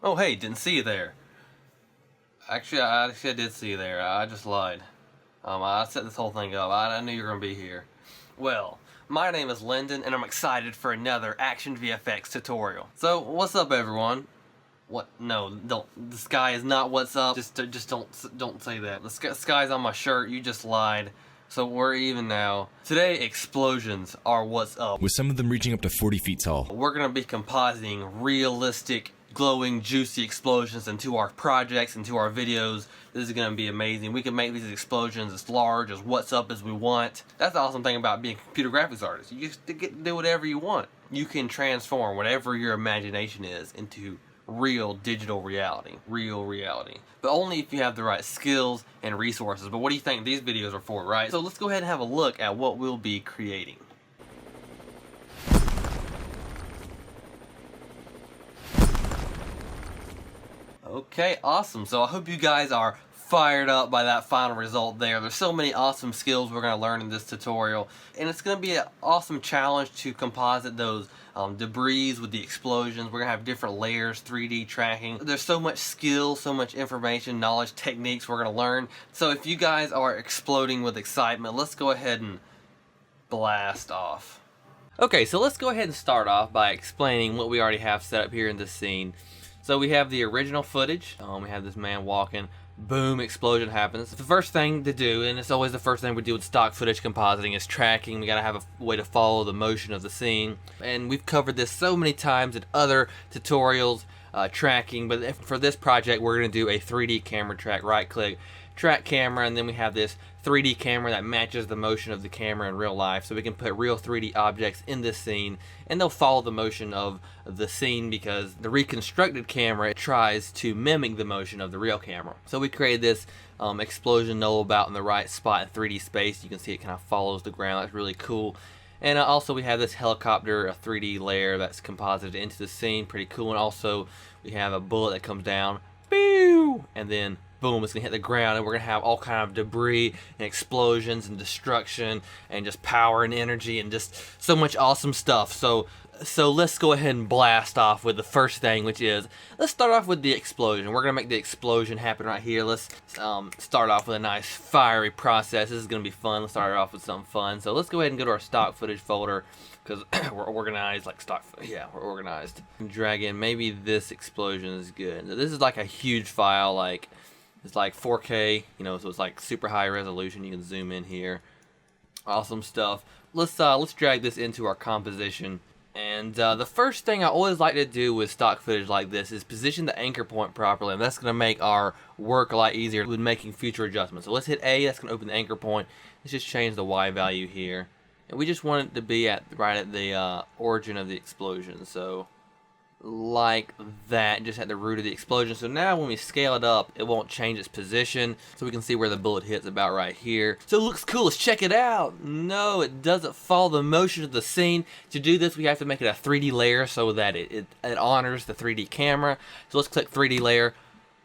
Oh, hey, didn't see you there. Actually, I did see you there. I just lied. I set this whole thing up. I knew you were going to be here. Well, my name is Lyndon, and I'm excited for another ActionVFX tutorial. So, what's up, everyone? What? No, don't. The sky is not what's up. Just don't say that. The sky's on my shirt. You just lied. So we're even now. Today, explosions are what's up. With some of them reaching up to 40 feet tall. We're gonna be compositing realistic, glowing, juicy explosions into our projects, into our videos. This is gonna be amazing. We can make these explosions as large, as what's up as we want. That's the awesome thing about being a computer graphics artist. You just get to do whatever you want. You can transform whatever your imagination is into real digital reality. Real reality. But only if you have the right skills and resources. But what do you think these videos are for, right? So let's go ahead and have a look at what we'll be creating. Okay, awesome. So I hope you guys are fired up by that final result there. There's so many awesome skills we're going to learn in this tutorial, and it's going to be an awesome challenge to composite those debris with the explosions. We're going to have different layers, 3D tracking. There's so much skill, so much information, knowledge, techniques we're going to learn. So if you guys are exploding with excitement, let's go ahead and blast off. Okay, so let's go ahead and start off by explaining what we already have set up here in this scene. So we have the original footage. We have this man walking. Boom, explosion happens. The first thing to do, and it's always the first thing we do with stock footage compositing, is tracking. We gotta have a way to follow the motion of the scene. And we've covered this so many times in other tutorials, tracking. But for this project, we're gonna do a 3D camera track. Right click, track camera, and then we have this 3D camera that matches the motion of the camera in real life, so we can put real 3D objects in this scene and they'll follow the motion of the scene because the reconstructed camera tries to mimic the motion of the real camera. So we created this explosion null about in the right spot in 3D space. You can see it kind of follows the ground. That's really cool. And also we have this helicopter, a 3D layer that's composited into the scene. Pretty cool. And also we have a bullet that comes down, pew, and then boom, it's gonna hit the ground, and we're gonna have all kind of debris and explosions and destruction and just power and energy and just so much awesome stuff. So let's go ahead and blast off with the first thing, which is, let's start off with the explosion. We're gonna make the explosion happen right here. Let's start off with a nice fiery process. This is gonna be fun. Let's start off with something fun. So let's go ahead and go to our stock footage folder, because we're organized like stock. Yeah, we're organized. Drag in, maybe this explosion is good. So this is like a huge file, like it's like 4K, you know, so it's like super high resolution. You can zoom in here. Awesome stuff. Let's drag this into our composition. And the first thing I always like to do with stock footage like this is position the anchor point properly, and that's going to make our work a lot easier with making future adjustments. So let's hit A. That's going to open the anchor point. Let's just change the Y value here, and we just want it to be right at the origin of the explosion. So like that, just at the root of the explosion. So now when we scale it up, it won't change its position, so we can see where the bullet hits about right here. So it looks cool. Let's check it out. No, it doesn't follow the motion of the scene. To do this, we have to make it a 3D layer so that it honors the 3D camera. So let's click 3D layer.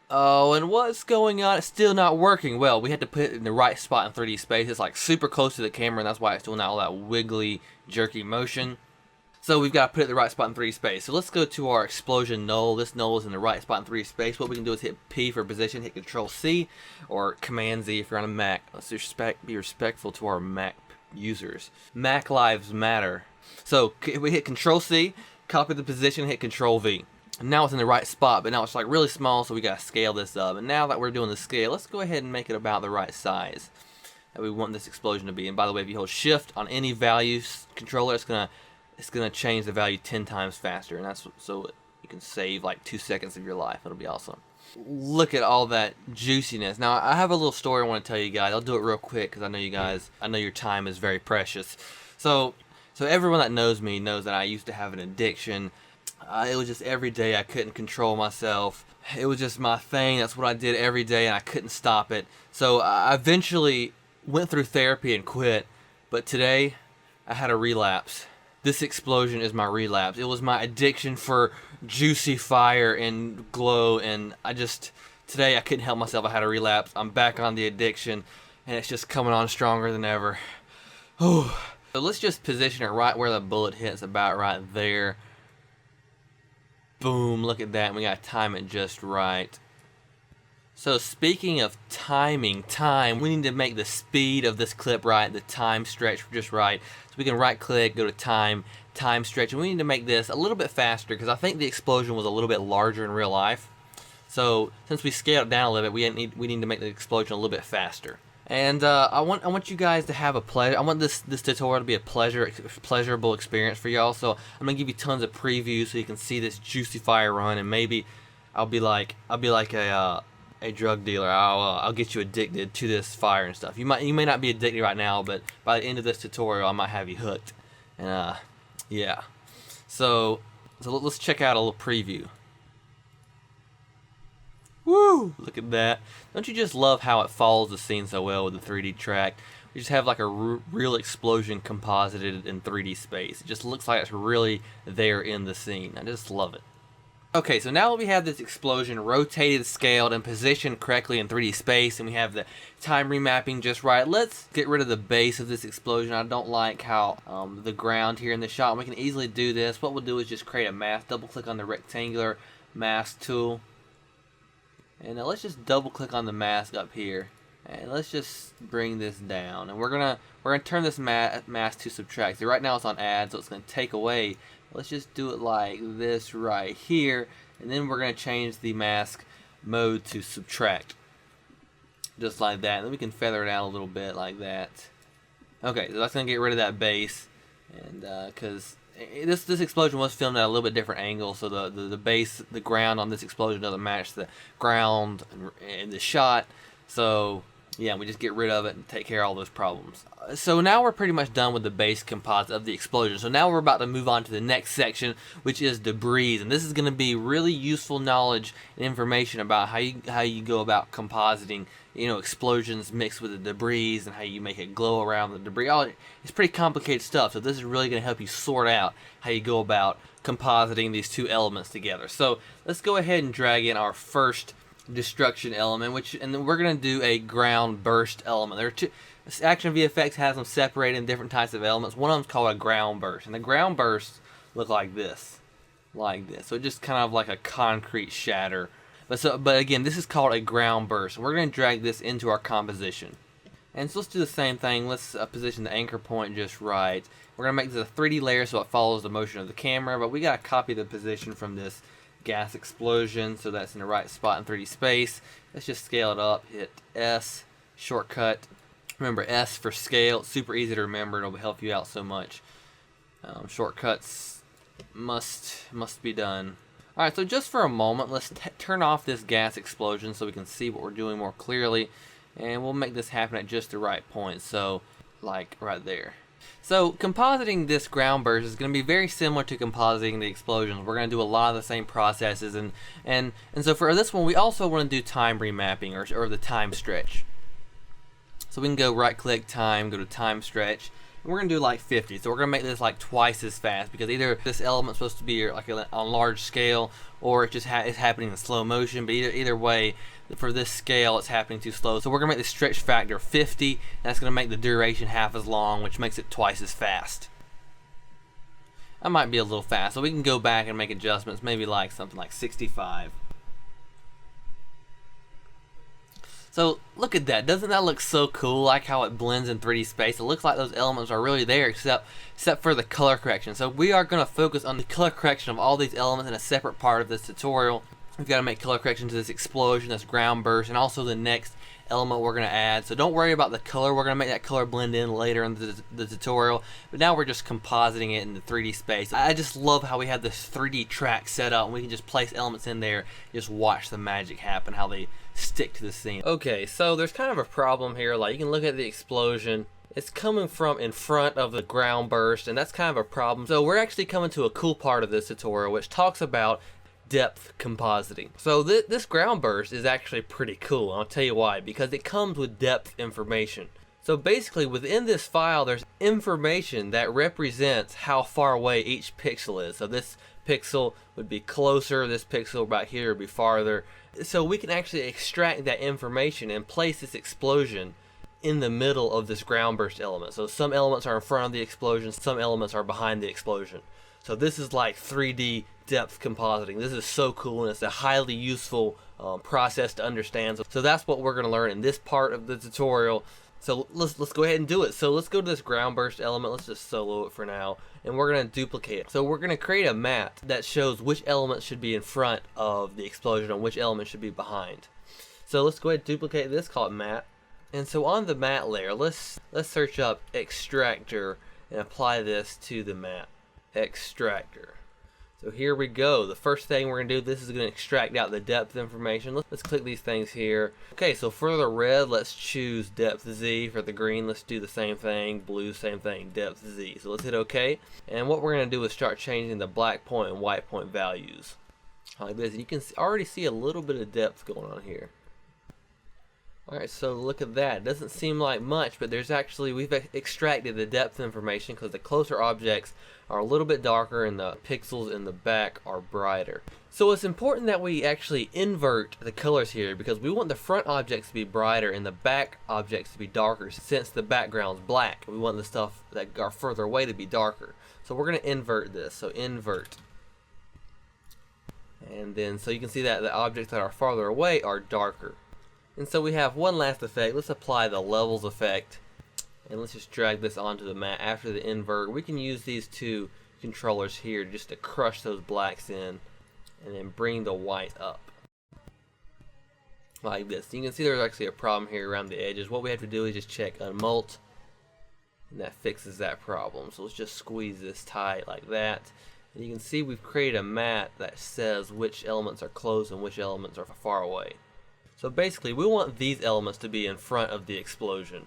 Oh, and what's going on? It's still not working. Well, we had to put it in the right spot in 3D space. It's like super close to the camera, and that's why it's doing all that wiggly, jerky motion. So we've got to put it in the right spot in 3D space. So let's go to our explosion null. This null is in the right spot in 3D space. What we can do is hit P for position, hit Control C, or Command Z if you're on a Mac. Let's be respectful to our Mac users. Mac lives matter. So we hit Control C, copy the position, hit Control V. And now it's in the right spot, but now it's like really small, so we got to scale this up. And now that we're doing the scale, let's go ahead and make it about the right size that we want this explosion to be. And by the way, if you hold Shift on any values controller, it's gonna change the value 10 times faster, and that's so you can save like 2 seconds of your life. It'll be awesome. Look at all that juiciness. Now I have a little story I want to tell you guys. I'll do it real quick because I know your time is very precious. So everyone that knows me knows that I used to have an addiction. It was just every day I couldn't control myself. It was just my thing. That's what I did every day, and I couldn't stop it. So I eventually went through therapy and quit. But today I had a relapse. This explosion is my relapse. It was my addiction for juicy fire and glow, and today I couldn't help myself. I had a relapse. I'm back on the addiction, and it's just coming on stronger than ever. Oh. So let's just position it right where the bullet hits, about right there. Boom, look at that. We gotta time it just right. So speaking of timing, we need to make the speed of this clip right, the time stretch just right. So we can right click, go to time stretch, and we need to make this a little bit faster because I think the explosion was a little bit larger in real life. So since we scaled it down a little bit, we need to make the explosion a little bit faster. And I want you guys to have a pleasure. I want this tutorial to be a pleasurable experience for y'all. So I'm gonna give you tons of previews so you can see this juicy fire run, and maybe I'll be like a drug dealer. I'll get you addicted to this fire and stuff. You may not be addicted right now, but by the end of this tutorial, I might have you hooked. And yeah. So let's check out a little preview. Woo! Look at that. Don't you just love how it follows the scene so well with the 3D track? We just have like a real explosion composited in 3D space. It just looks like it's really there in the scene. I just love it. Okay, so now that we have this explosion rotated, scaled, and positioned correctly in 3D space, and we have the time remapping just right, let's get rid of the base of this explosion. I don't like how the ground here in the shot. We can easily do this. What we'll do is just create a mask. Double click on the rectangular mask tool. And let's just double click on the mask up here. And let's just bring this down. And we're gonna turn this mask to subtract. So right now it's on add, so it's gonna take away. Let's just do it like this right here, and then we're going to change the mask mode to subtract, just like that. And then we can feather it out a little bit like that. Okay, so that's going to get rid of that base, and because this explosion was filmed at a little bit different angle, so the base, the ground on this explosion doesn't match the ground in the shot. So yeah, we just get rid of it and take care of all those problems. So now we're pretty much done with the base composite of the explosion. So now we're about to move on to the next section, which is debris. And this is going to be really useful knowledge and information about how you go about compositing, explosions mixed with the debris, and how you make it glow around the debris. It's pretty complicated stuff. So this is really going to help you sort out how you go about compositing these two elements together. So let's go ahead and drag in our first destruction element, and then we're going to do a ground burst element. There are two. ActionVFX has them separated in different types of elements. One of them is called a ground burst, and the ground bursts look like this. So just kind of like a concrete shatter. But again, this is called a ground burst, and we're going to drag this into our composition. And so let's do the same thing. Let's position the anchor point just right. We're going to make this a 3D layer so it follows the motion of the camera, but we got to copy the position from this gas explosion so that's in the right spot in 3D space. Let's just scale it up, hit S, shortcut. Remember S for scale. It's super easy to remember. It'll help you out so much. Shortcuts must be done. Alright, so just for a moment, let's turn off this gas explosion so we can see what we're doing more clearly, and we'll make this happen at just the right point, so like right there. So compositing this ground burst is going to be very similar to compositing the explosions. We're going to do a lot of the same processes, and so for this one we also want to do time remapping or the time stretch. So we can go right click time, go to time stretch, and we're going to do like 50. So we're going to make this like twice as fast, because either this element's supposed to be like on large scale, or it just it's happening in slow motion. But either way, for this scale it's happening too slow. So we're going to make the stretch factor 50, and that's going to make the duration half as long, which makes it twice as fast. That might be a little fast, so we can go back and make adjustments, maybe like something like 65. So look at that. Doesn't that look so cool? Like how it blends in 3D space. It looks like those elements are really there, except for the color correction. So we are going to focus on the color correction of all these elements in a separate part of this tutorial. We've got to make color correction to this explosion, this ground burst, and also the next element we're going to add. So don't worry about the color. We're going to make that color blend in later in the tutorial. But now we're just compositing it in the 3D space. I just love how we have this 3D track set up, and we can just place elements in there, just watch the magic happen, how they stick to the scene. Okay, so there's kind of a problem here. Like, you can look at the explosion. It's coming from in front of the ground burst, and that's kind of a problem. So we're actually coming to a cool part of this tutorial, which talks about depth compositing. So this ground burst is actually pretty cool. I'll tell you why. Because it comes with depth information. So basically within this file there's information that represents how far away each pixel is. So this pixel would be closer, this pixel right here would be farther. So we can actually extract that information and place this explosion in the middle of this ground burst element. So some elements are in front of the explosion, some elements are behind the explosion. So this is like 3D depth compositing. This is so cool, and it's a highly useful process to understand. So that's what we're going to learn in this part of the tutorial. So let's go ahead and do it. So let's go to this ground burst element. Let's just solo it for now, and we're going to duplicate it. So we're going to create a mat that shows which elements should be in front of the explosion and which elements should be behind. So let's go ahead and duplicate this, call it mat. And so on the mat layer, let's search up extractor and apply this to the mat. Extractor. So here we go. The first thing we're going to do, this is going to extract out the depth information. Let's click these things here. Okay, so for the red, let's choose depth Z. For the green, let's do the same thing. Blue, same thing, depth Z. So let's hit OK. And what we're going to do is start changing the black point and white point values. Like this. You can already see a little bit of depth going on here. Alright, so look at that. It doesn't seem like much, but there's actually, we've extracted the depth information because the closer objects are a little bit darker and the pixels in the back are brighter. So it's important that we actually invert the colors here because we want the front objects to be brighter and the back objects to be darker since the background's black. We want the stuff that are further away to be darker. So we're going to invert this. So invert. And then so you can see that the objects that are farther away are darker. And so we have one last effect. Let's apply the levels effect, and let's just drag this onto the mat after the invert. We can use these two controllers here just to crush those blacks in and then bring the white up like this. You can see there's actually a problem here around the edges. What we have to do is just check unmult, and that fixes that problem. So let's just squeeze this tight like that. And you can see we've created a mat that says which elements are close and which elements are far away. So basically, we want these elements to be in front of the explosion.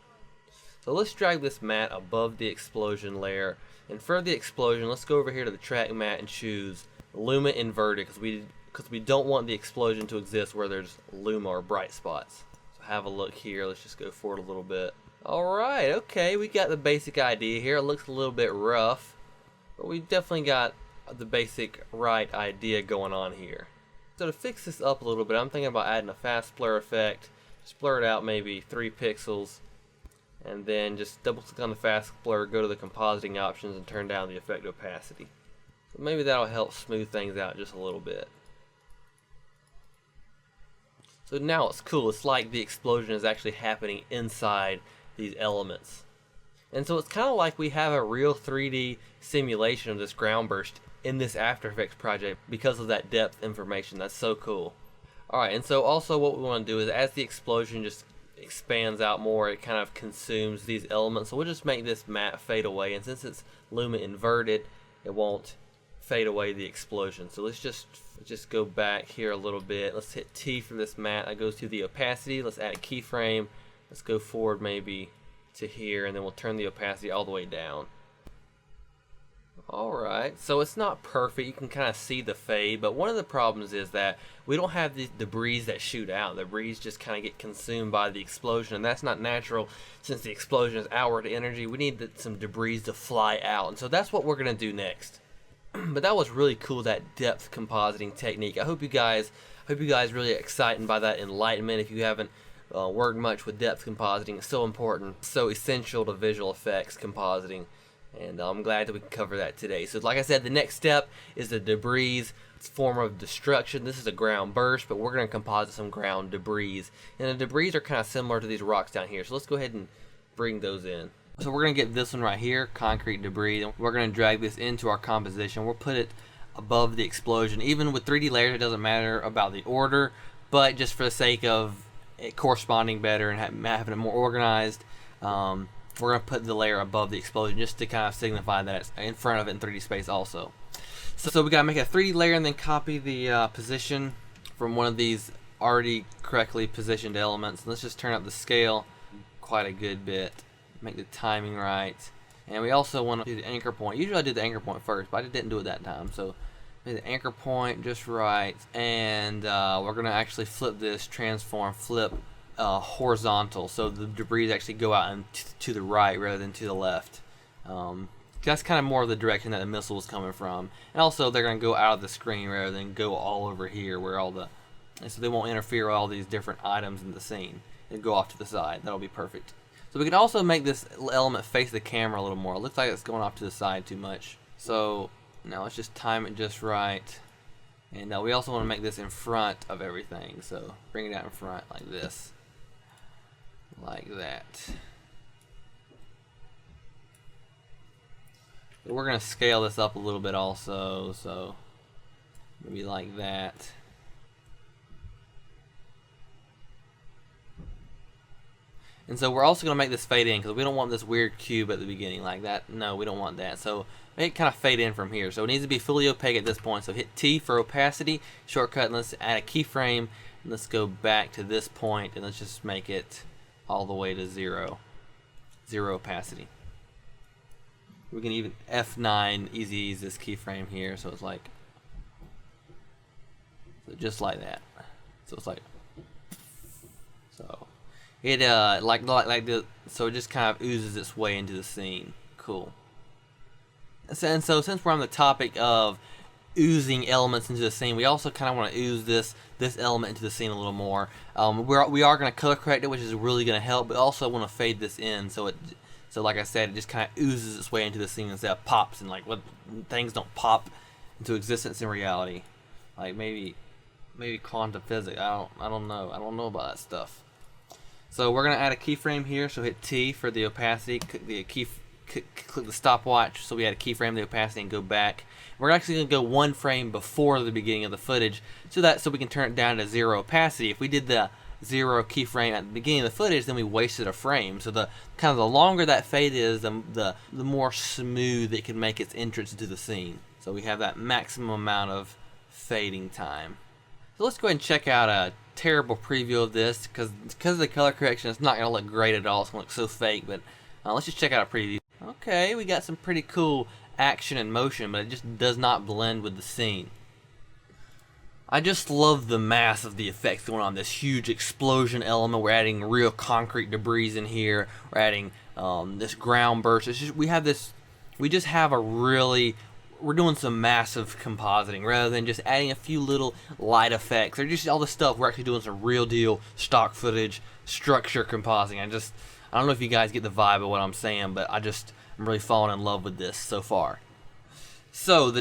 So let's drag this mat above the explosion layer. And for the explosion, let's go over here to the track mat and choose Luma Inverted because we don't want the explosion to exist where there's Luma or bright spots. So have a look here. Let's just go forward a little bit. Alright, okay, we got the basic idea here. It looks a little bit rough, but we definitely got the basic right idea going on here. So to fix this up a little bit, I'm thinking about adding a fast blur effect. Just blur it out maybe 3 pixels, and then just double click on the fast blur, go to the compositing options, and turn down the effect opacity. So maybe that'll help smooth things out just a little bit. So now it's cool. It's like the explosion is actually happening inside these elements. And so it's kind of like we have a real 3D simulation of this ground burst in this After Effects project because of that depth information. That's so cool. Alright, and so also what we want to do is as the explosion just expands out more, it kind of consumes these elements. So we'll just make this matte fade away, and since it's Luma inverted, it won't fade away the explosion. So let's just go back here a little bit. Let's hit T for this matte. That goes to the opacity. Let's add a keyframe. Let's go forward maybe to here, and then we'll turn the opacity all the way down. Alright, so it's not perfect. You can kind of see the fade, but one of the problems is that we don't have the debris that shoot out. The debris just kind of get consumed by the explosion, and that's not natural since the explosion is outward energy. We need some debris to fly out, and so that's what we're going to do next. But that was really cool, that depth compositing technique. I hope you guys really excited by that enlightenment. If you haven't worked much with depth compositing, it's so important, so essential to visual effects compositing. And I'm glad that we can cover that today. So like I said, the next step is the debris form of destruction. This is a ground burst, but we're going to composite some ground debris. And the debris are kind of similar to these rocks down here. So let's go ahead and bring those in. So we're going to get this one right here, concrete debris. And we're going to drag this into our composition. We'll put it above the explosion. Even with 3D layers, it doesn't matter about the order, but just for the sake of it corresponding better and having it more organized, we're going to put the layer above the explosion just to kind of signify that it's in front of it in 3D space also. So we got to make a 3D layer and then copy the position from one of these already correctly positioned elements. Let's just turn up the scale quite a good bit. Make the timing right. And we also want to do the anchor point. Usually I do the anchor point first, but I didn't do it that time. So make the anchor point just right. And we're going to actually flip this, transform, flip horizontal, so the debris actually go out and to the right rather than to the left. That's kind of more of the direction that the missile was coming from. And also they're going to go out of the screen rather than go all over here where all the, and so they won't interfere with all these different items in the scene. They go off to the side. That'll be perfect. So we can also make this element face the camera a little more. It looks like it's going off to the side too much. So now let's just time it just right. And we also want to make this in front of everything. So bring it out in front like this. Like that. But we're going to scale this up a little bit also. So maybe like that. And so we're also going to make this fade in because we don't want this weird cube at the beginning like that. No, we don't want that. So make it kind of fade in from here. So it needs to be fully opaque at this point. So hit T for opacity, shortcut, and let's add a keyframe. And let's go back to this point and let's just make it all the way to 0. 0 opacity. We can even F9 easy ease this keyframe here. So it's like, so just like that. So it's like, so. It so it just kind of oozes its way into the scene. Cool. And so since we're on the topic of oozing elements into the scene, we also kind of want to ooze this element into the scene a little more. We are going to color correct it, which is really going to help, but also want to fade this in so like I said, it just kind of oozes its way into the scene instead of pops, and like what things don't pop into existence in reality. Like maybe quantum physics. I don't know about that stuff. So we're going to add a keyframe here, so hit T for the opacity, click the stopwatch, so we add a keyframe, the opacity, and go back. We're actually going to go one frame before the beginning of the footage, so we can turn it down to 0 opacity. If we did the 0 keyframe at the beginning of the footage, then we wasted a frame. So the longer that fade is, the more smooth it can make its entrance into the scene. So we have that maximum amount of fading time. So let's go ahead and check out a terrible preview of this because of the color correction. It's not going to look great at all. It's going to look so fake. But let's just check out a preview. Okay, we got some pretty cool action and motion, but it just does not blend with the scene. I just love the mass of the effects going on. This huge explosion element. We're adding real concrete debris in here. We're adding this ground burst. It's just, we're doing some massive compositing rather than just adding a few little light effects or just all the stuff. We're actually doing some real deal stock footage structure compositing. I don't know if you guys get the vibe of what I'm saying, but I'm really falling in love with this so far. So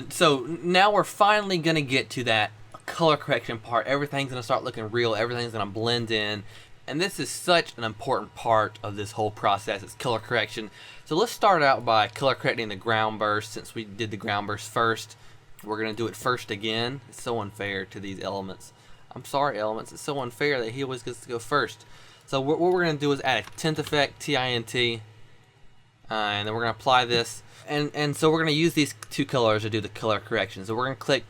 now we're finally gonna get to that color correction part. Everything's gonna start looking real. Everything's gonna blend in. And this is such an important part of this whole process. It's color correction. So let's start out by color correcting the ground burst. Since we did the ground burst first, we're going to do it first again. It's so unfair to these elements. I'm sorry, elements. It's so unfair that he always gets to go first. So what we're going to do is add a tint effect, T-I-N-T. And then we're going to apply this. And so we're going to use these two colors to do the color correction. So we're going to click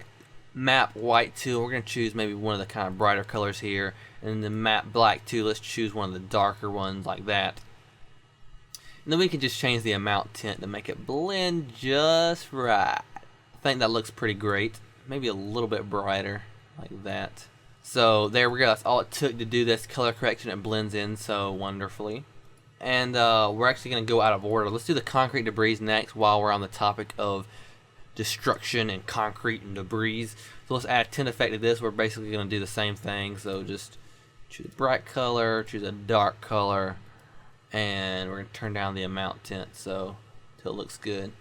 Map White 2. We're going to choose maybe one of the kind of brighter colors here. And then Map Black 2, let's choose one of the darker ones like that. And then we can just change the amount tint to make it blend just right. I think that looks pretty great. Maybe a little bit brighter like that. So there we go. That's all it took to do this color correction. It blends in so wonderfully. And we're actually going to go out of order. Let's do the concrete debris next while we're on the topic of destruction and concrete and debris. So let's add a tint effect to this. We're basically going to do the same thing. So just choose a bright color, choose a dark color, and we're going to turn down the amount tint so till it looks good.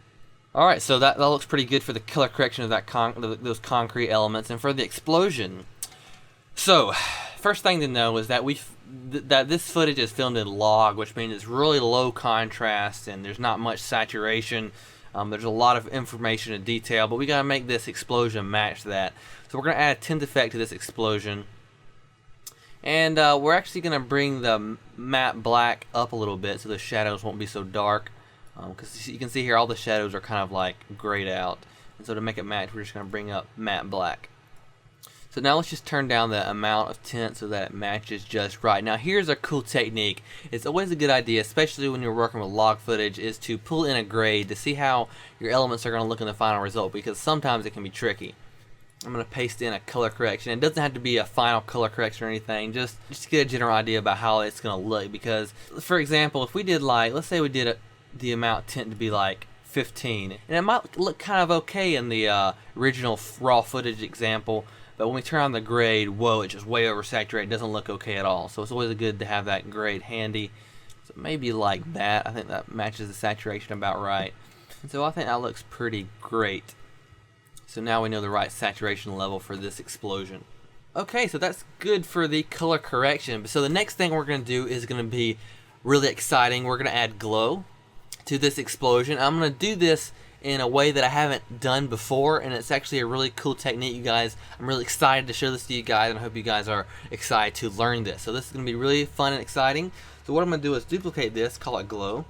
Alright, so that looks pretty good for the color correction of those concrete elements. And for the explosion, so first thing to know is that this footage is filmed in log, which means it's really low contrast and there's not much saturation. There's a lot of information and detail, but we got to make this explosion match that. So we're going to add a tint effect to this explosion. And we're actually going to bring the matte black up a little bit so the shadows won't be so dark. Because you can see here all the shadows are kind of like grayed out. And so to make it match, we're just going to bring up matte black. So now let's just turn down the amount of tint so that it matches just right. Now here's a cool technique. It's always a good idea, especially when you're working with log footage, is to pull in a grade to see how your elements are going to look in the final result, because sometimes it can be tricky. I'm going to paste in a color correction. It doesn't have to be a final color correction or anything, just to get a general idea about how it's going to look. Because, for example, if we did let's say we did the amount tint to be like 15, and it might look kind of okay in the original raw footage example, but when we turn on the grade, whoa, it's just way oversaturated. It doesn't look okay at all. So it's always good to have that grade handy. So maybe like that. I think that matches the saturation about right. And so I think that looks pretty great. So now we know the right saturation level for this explosion. Okay, so that's good for the color correction. So the next thing we're going to do is going to be really exciting. We're going to add glow to this explosion. I'm going to do this in a way that I haven't done before, and it's actually a really cool technique, you guys. I'm really excited to show this to you guys, and I hope you guys are excited to learn this. So this is going to be really fun and exciting. So what I'm going to do is duplicate this, call it glow.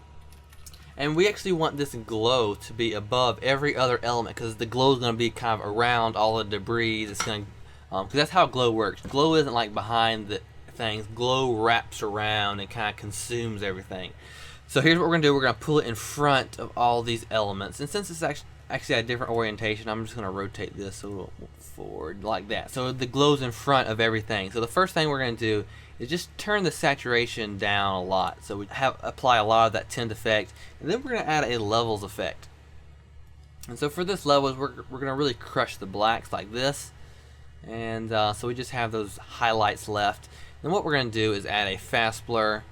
And we actually want this glow to be above every other element, because the glow is going to be kind of around all the debris. It's going to, because that's how glow works. Glow isn't like behind the things. Glow wraps around and kind of consumes everything. So here's what we're going to do. We're going to pull it in front of all these elements. And since it's actually a different orientation, I'm just going to rotate this a little forward like that. So the glow's in front of everything. So the first thing we're going to do is just turn the saturation down a lot. So we apply a lot of that tint effect. And then we're going to add a levels effect. And so for this levels, we're going to really crush the blacks like this. And so we just have those highlights left. And what we're going to do is add a fast blur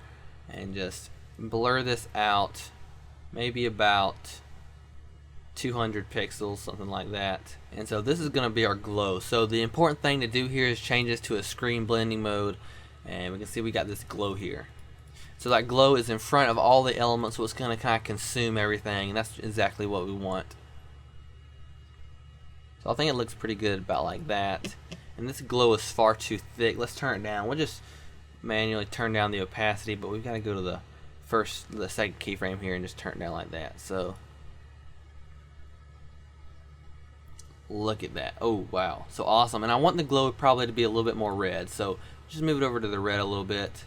and just blur this out, maybe about 200 pixels, something like that. And so this is going to be our glow. So the important thing to do here is change this to a screen blending mode, and we can see we got this glow here. So that glow is in front of all the elements, so it's going to kind of consume everything, and that's exactly what we want. So I think it looks pretty good about like that. And this glow is far too thick. Let's turn it down. We'll just manually turn down the opacity, but we've got to go to the second keyframe here and just turn it down like that. So look at that. Oh wow, so awesome. And I want the glow probably to be a little bit more red, so just move it over to the red a little bit.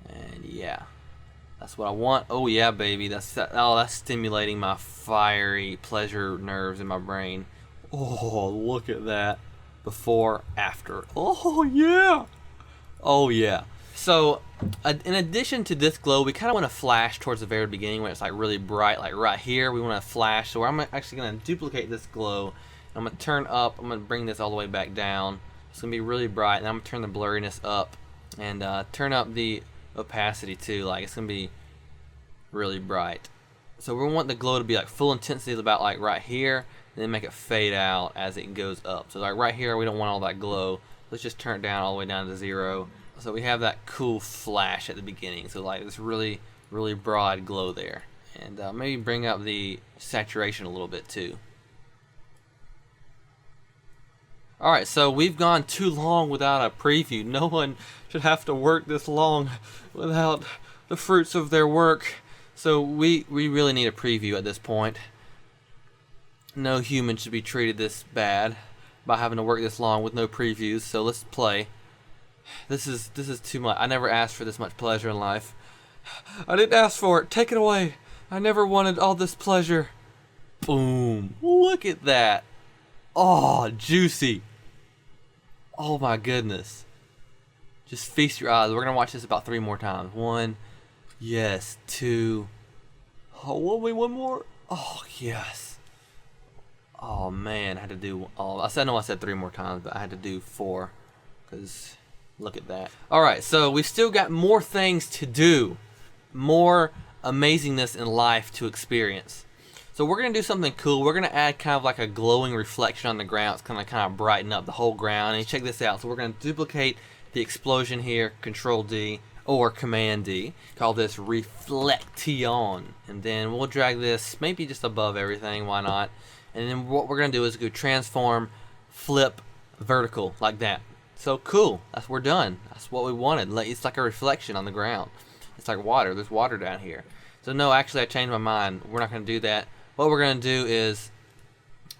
And yeah, that's what I want. Oh yeah, baby, that's stimulating my fiery pleasure nerves in my brain. Oh, look at that. Before, after. Oh yeah. Oh yeah. So in addition to this glow, we kind of want to flash towards the very beginning when it's like really bright, like right here. We want to flash. So I'm actually going to duplicate this glow. I'm going to turn up. I'm going to bring this all the way back down. It's going to be really bright. And I'm going to turn the blurriness up and turn up the opacity too. Like it's going to be really bright. So we want the glow to be like full intensity about like right here, and then make it fade out as it goes up. So like right here, we don't want all that glow. Let's just turn it down all the way down to 0. So we have that cool flash at the beginning. So like this really, really broad glow there. And maybe bring up the saturation a little bit too. Alright, so we've gone too long without a preview. No one should have to work this long without the fruits of their work. So we really need a preview at this point. No human should be treated this bad by having to work this long with no previews. So let's play. This is too much. I never asked for this much pleasure in life. I didn't ask for it. Take it away. I never wanted all this pleasure. Boom. Look at that. Oh, juicy. Oh my goodness. Just feast your eyes. We're going to watch this about 3 more times. 1. Yes. 2. Oh, one more. Oh, yes. Oh man, I had to do all. I said 3 more times, but I had to do 4 because look at that. All right, so we've still got more things to do, more amazingness in life to experience. So we're gonna do something cool. We're gonna add kind of like a glowing reflection on the ground. It's gonna kind of brighten up the whole ground. And check this out. So we're gonna duplicate the explosion here, Control D or Command D. Call this Reflection, and then we'll drag this maybe just above everything. Why not? And then what we're gonna do is go transform, flip, vertical like that. So cool. We're done. That's what we wanted. It's like a reflection on the ground. It's like water. There's water down here. So no, actually I changed my mind. We're not gonna do that. What we're gonna do is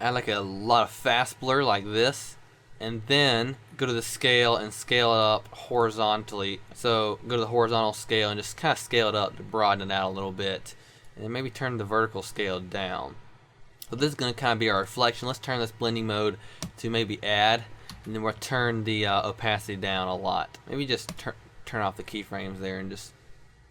add like a lot of fast blur like this, and then go to the scale and scale it up horizontally. So go to the horizontal scale and just kind of scale it up to broaden it out a little bit, and then maybe turn the vertical scale down. So this is going to kind of be our reflection. Let's turn this blending mode to maybe add, and then we'll turn the opacity down a lot. Maybe just turn off the keyframes there and just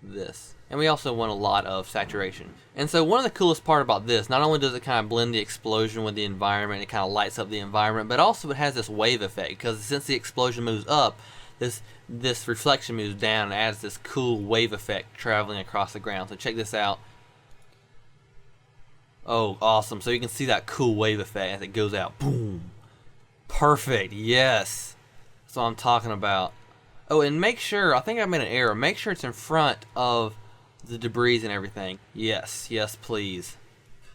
this. And we also want a lot of saturation. And so one of the coolest part about this, not only does it kind of blend the explosion with the environment, it kind of lights up the environment, but also it has this wave effect, because since the explosion moves up, this reflection moves down and adds this cool wave effect traveling across the ground. So check this out. Oh, awesome. So you can see that cool wave effect as it goes out. Boom. Perfect. Yes. That's what I'm talking about. Oh, and make sure, I think I made an error. Make sure it's in front of the debris and everything. Yes. Yes, please.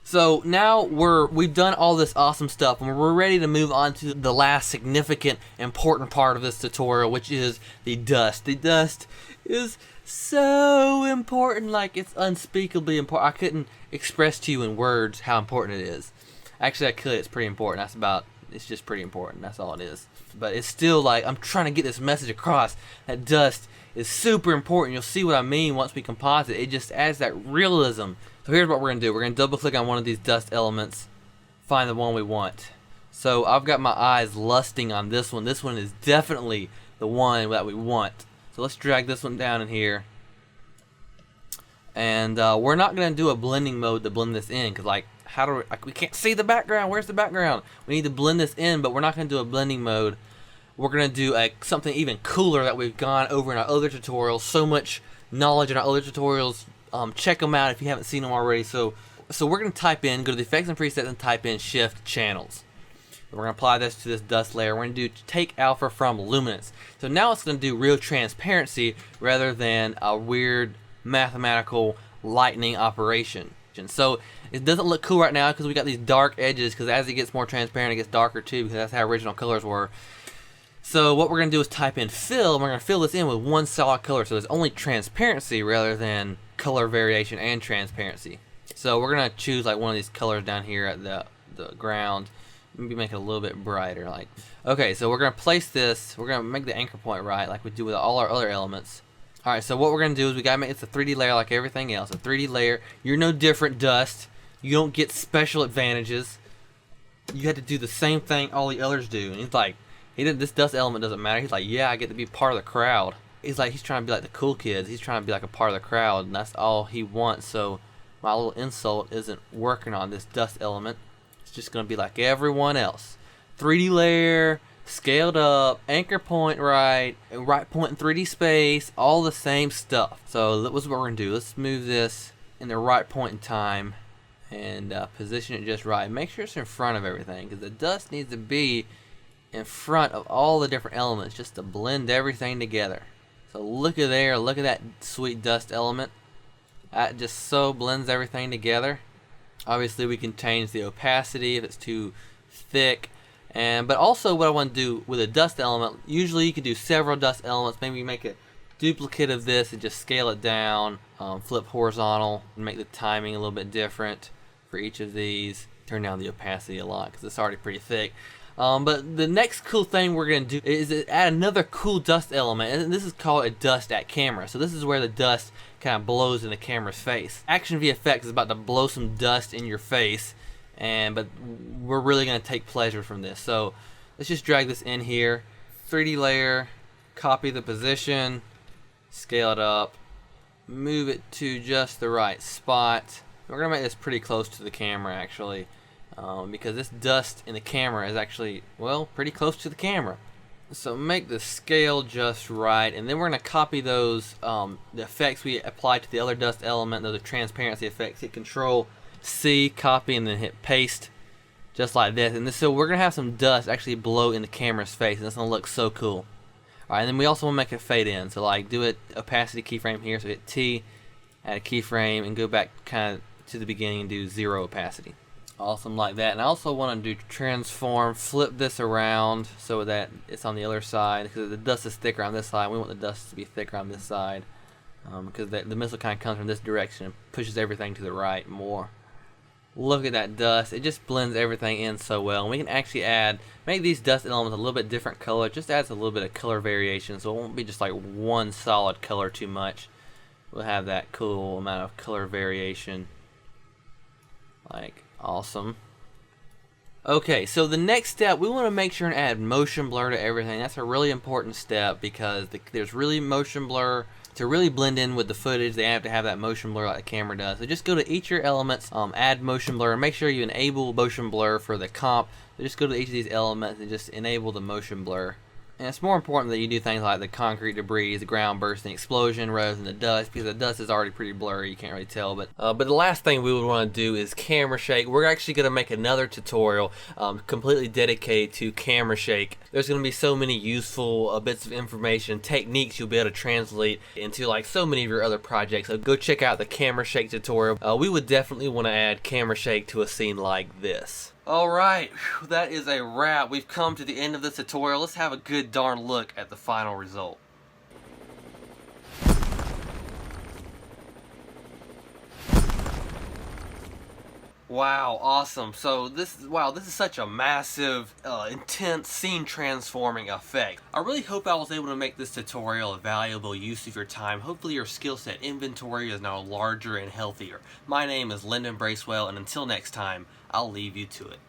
So now we've done all this awesome stuff, and we're ready to move on to the last significant, important part of this tutorial, which is the dust. The dust is so important, like it's unspeakably important. I couldn't express to you in words how important it is. Actually, I could. It's pretty important. It's just pretty important. That's all it is. But it's still like, I'm trying to get this message across. That dust is super important. You'll see what I mean once we composite. It just adds that realism. So here's what we're going to do. We're going to double click on one of these dust elements, find the one we want. So I've got my eyes lusting on this one. This one is definitely the one that we want. So let's drag this one down in here. And we're not going to do a blending mode to blend this in, because we can't see the background. Where's the background? We need to blend this in, but we're not going to do a blending mode. We're going to do something even cooler that we've gone over in our other tutorials. So much knowledge in our other tutorials. Check them out if you haven't seen them already. So we're going to type in, go to the effects and presets and type in shift channels. We're going to apply this to this dust layer. We're going to do take alpha from luminance. So now it's going to do real transparency rather than a weird mathematical lightning operation. So it doesn't look cool right now because we got these dark edges, because as it gets more transparent it gets darker too, because that's how original colors were. So what we're going to do is type in fill, and we're going to fill this in with one solid color, so there's only transparency rather than color variation and transparency. So we're going to choose like one of these colors down here at the ground. Maybe make it a little bit brighter. Okay, so we're going to place this, we're going to make the anchor point right like we do with all our other elements. Alright, so what we're going to do is we got to make it's a 3D layer like everything else. A 3D layer. You're no different, dust. You don't get special advantages. You had to do the same thing all the others do. And he's like, this dust element doesn't matter. He's like, yeah, I get to be part of the crowd. He's trying to be like the cool kids. He's trying to be like a part of the crowd, and that's all he wants. So my little insult isn't working on this dust element. It's just going to be like everyone else. 3D layer, scaled up, anchor point right point in 3D space, all the same stuff. So that was what we're going to do. Let's move this in the right point in time and position it just right. Make sure it's in front of everything, because the dust needs to be in front of all the different elements just to blend everything together. So look at there, look at that sweet dust element. That just so blends everything together. Obviously we can change the opacity if it's too thick. But also what I want to do with a dust element, usually you can do several dust elements. Maybe make a duplicate of this and just scale it down, flip horizontal, and make the timing a little bit different for each of these. Turn down the opacity a lot because it's already pretty thick. But the next cool thing we're going to do is add another cool dust element, and this is called a dust at camera. So this is where the dust kind of blows in the camera's face. ActionVFX is about to blow some dust in your face, but we're really going to take pleasure from this. So let's just drag this in here, 3D layer, copy the position, scale it up, move it to just the right spot. We're going to make this pretty close to the camera actually. Because this dust in the camera is actually, well, pretty close to the camera. So make the scale just right, and then we're going to copy those the effects we applied to the other dust element, those are transparency effects. Hit Control C, copy, and then hit paste, just like this. And so we're going to have some dust actually blow in the camera's face, and it's going to look so cool. Alright, and then we also want to make it fade in. So do it opacity keyframe here, so hit T, add a keyframe, and go back kind of to the beginning and do 0 opacity. Awesome, like that. And I also want to do transform, flip this around so that it's on the other side, because the dust is thicker on this side. We want the dust to be thicker on this side, because the missile kind of comes from this direction and pushes everything to the right more. Look at that dust. It just blends everything in so well. And we can actually make these dust elements a little bit different color. It just adds a little bit of color variation, so it won't be just like one solid color too much. We'll have that cool amount of color variation. Awesome. Okay, so the next step, we want to make sure and add motion blur to everything. That's a really important step, because there's really motion blur. To really blend in with the footage, they have to have that motion blur like the camera does. So just go to each of your elements, add motion blur, and make sure you enable motion blur for the comp. So just go to each of these elements and just enable the motion blur. And it's more important that you do things like the concrete debris, the ground bursting, explosion, rather than the dust, because the dust is already pretty blurry, you can't really tell. But the last thing we would want to do is camera shake. We're actually going to make another tutorial completely dedicated to camera shake. There's going to be so many useful bits of information, techniques you'll be able to translate into like so many of your other projects. So go check out the camera shake tutorial. We would definitely want to add camera shake to a scene like this. Alright, that is a wrap. We've come to the end of this tutorial. Let's have a good darn look at the final result. Wow, awesome. So this is such a massive, intense scene transforming effect. I really hope I was able to make this tutorial a valuable use of your time. Hopefully your skill set inventory is now larger and healthier. My name is Lyndon Bracewell, and until next time, I'll leave you to it.